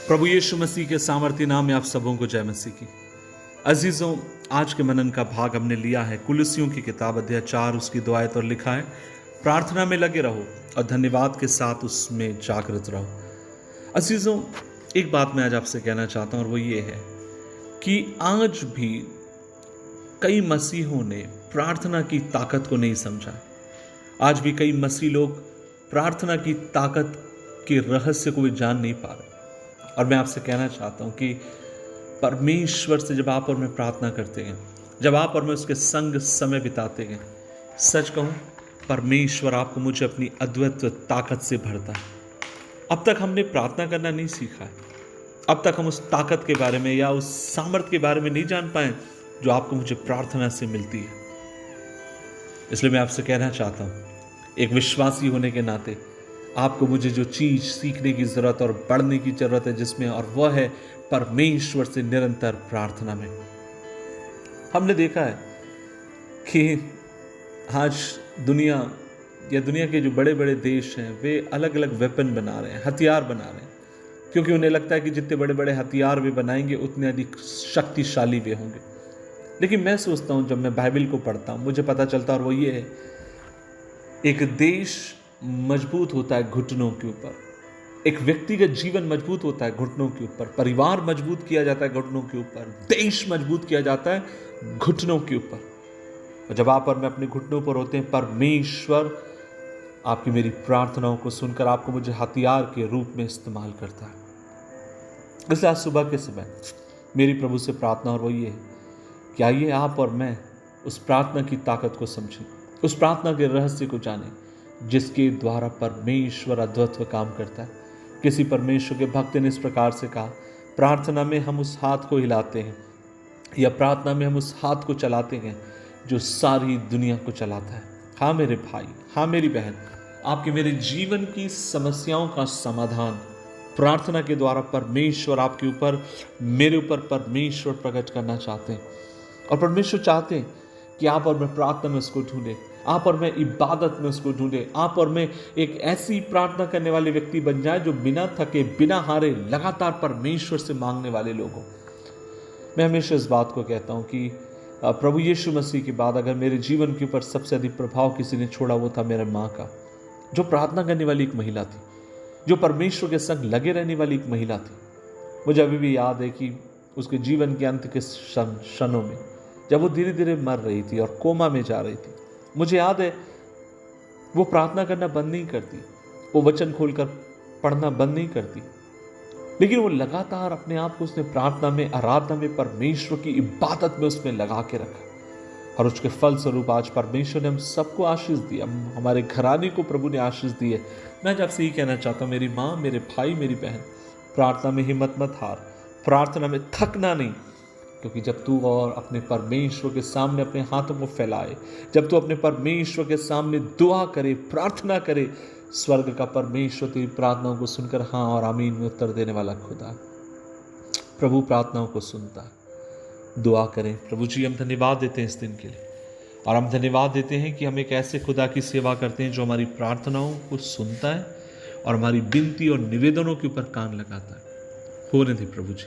प्रभु यीशु मसीह के सामर्थ्य नाम में आप सबों को जय मसीह की। अजीजों, आज के मनन का भाग हमने लिया है कुलुस्सियों की किताब अध्याय 4 उसकी 2 आयत और लिखा है, प्रार्थना में लगे रहो और धन्यवाद के साथ उसमें जागृत रहो। अजीजों, एक बात मैं आज आपसे कहना चाहता हूं और वो ये है कि आज भी कई मसीहों ने प्रार्थना की ताकत को नहीं समझा। आज भी कई मसीह लोग प्रार्थना की ताकत के रहस्य को भी जान नहीं पा रहे। और मैं आपसे कहना चाहता हूं कि परमेश्वर से जब आप और मैं प्रार्थना करते हैं, जब आप और मैं उसके संग समय बिताते हैं, सच कहूं परमेश्वर आपको मुझे अपनी अद्वितीय ताकत से भरता है। अब तक हमने प्रार्थना करना नहीं सीखा है। अब तक हम उस ताकत के बारे में या उस सामर्थ्य के बारे में नहीं जान पाए जो आपको मुझे प्रार्थना से मिलती है। इसलिए मैं आपसे कहना चाहता हूं, एक विश्वासी होने के नाते आपको मुझे जो चीज सीखने की जरूरत और बढ़ने की जरूरत है जिसमें, और वह है परमेश्वर से निरंतर प्रार्थना में। हमने देखा है कि आज दुनिया के जो बड़े बड़े देश हैं वे अलग अलग वेपन बना रहे हैं, हथियार बना रहे हैं, क्योंकि उन्हें लगता है कि जितने बड़े बड़े हथियार वे बनाएंगे उतने अधिक शक्तिशाली वे होंगे। लेकिन मैं सोचता हूं, जब मैं बाइबल को पढ़ता हूं मुझे पता चलता, और वो ये है, एक देश मजबूत होता है घुटनों के ऊपर, एक व्यक्तिगत जीवन मजबूत होता है घुटनों के ऊपर, परिवार मजबूत किया जाता है घुटनों के ऊपर, देश मजबूत किया जाता है घुटनों के ऊपर। और जब आप और मैं अपने घुटनों पर होते हैं, परमेश्वर आपकी मेरी प्रार्थनाओं को सुनकर आपको मुझे हथियार के रूप में इस्तेमाल करता है। इसलिए आज सुबह के समय मेरी प्रभु से प्रार्थना और वो ये है कि आइए आप और मैं उस प्रार्थना की ताकत को समझें, उस प्रार्थना के रहस्य को जानें जिसके द्वारा परमेश्वर अद्वितीय काम करता है। किसी परमेश्वर के भक्त ने इस प्रकार से कहा, प्रार्थना में हम उस हाथ को हिलाते हैं या प्रार्थना में हम उस हाथ को चलाते हैं जो सारी दुनिया को चलाता है। हाँ मेरे भाई, हाँ मेरी बहन, आपके मेरे जीवन की समस्याओं का समाधान प्रार्थना के द्वारा परमेश्वर आपके ऊपर, मेरे ऊपर परमेश्वर प्रकट करना चाहते हैं। और परमेश्वर चाहते हैं कि आप और मैं प्रार्थना में उसको ढूंढें, आप और मैं इबादत में उसको ढूंढें, आप और मैं एक ऐसी प्रार्थना करने वाले व्यक्ति बन जाए जो बिना थके, बिना हारे, लगातार परमेश्वर से मांगने वाले लोग हों। मैं हमेशा इस बात को कहता हूं कि प्रभु यीशु मसीह के बाद अगर मेरे जीवन के ऊपर सबसे अधिक प्रभाव किसी ने छोड़ा वो था मेरे माँ का, जो प्रार्थना करने वाली एक महिला थी, जो परमेश्वर के संग लगे रहने वाली एक महिला थी। मुझे अभी भी याद है कि उसके जीवन के अंत के क्षणों में जब वो धीरे धीरे मर रही थी और कोमा में जा रही थी, मुझे याद है वो प्रार्थना करना बंद नहीं करती, वो वचन खोलकर पढ़ना बंद नहीं करती, लेकिन वो लगातार अपने आप को उसने प्रार्थना में, आराधना में, परमेश्वर की इबादत में उसमें लगा के रखा। और उसके फल स्वरूप आज परमेश्वर ने हम सबको आशीष दी, हमारे घराने को प्रभु ने आशीष दी है। मैं आपसे यही कहना चाहता हूँ, मेरी माँ, मेरे भाई, मेरी बहन, प्रार्थना में हिम्मत मत हार, प्रार्थना में थकना नहीं, क्योंकि जब तू और अपने परमेश्वर के सामने अपने हाथों को फैलाए, जब तू अपने परमेश्वर के सामने दुआ करे, प्रार्थना करे, स्वर्ग का परमेश्वर तेरी प्रार्थनाओं को सुनकर हाँ और आमीन में उत्तर देने वाला खुदा प्रभु प्रार्थनाओं को सुनता है। दुआ करें। प्रभु जी, हम धन्यवाद देते हैं इस दिन के लिए, और हम धन्यवाद देते हैं कि हम एक ऐसे खुदा की सेवा करते हैं जो हमारी प्रार्थनाओं को सुनता है और हमारी विनती और निवेदनों के ऊपर कान लगाता है। होने दे प्रभु जी,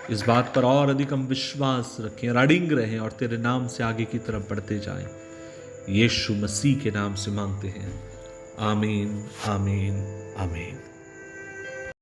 इस बात पर और अधिक हम विश्वास रखें और अडिग रहें और तेरे नाम से आगे की तरफ बढ़ते जाएं। यीशु मसीह के नाम से मांगते हैं, आमीन, आमीन, आमीन।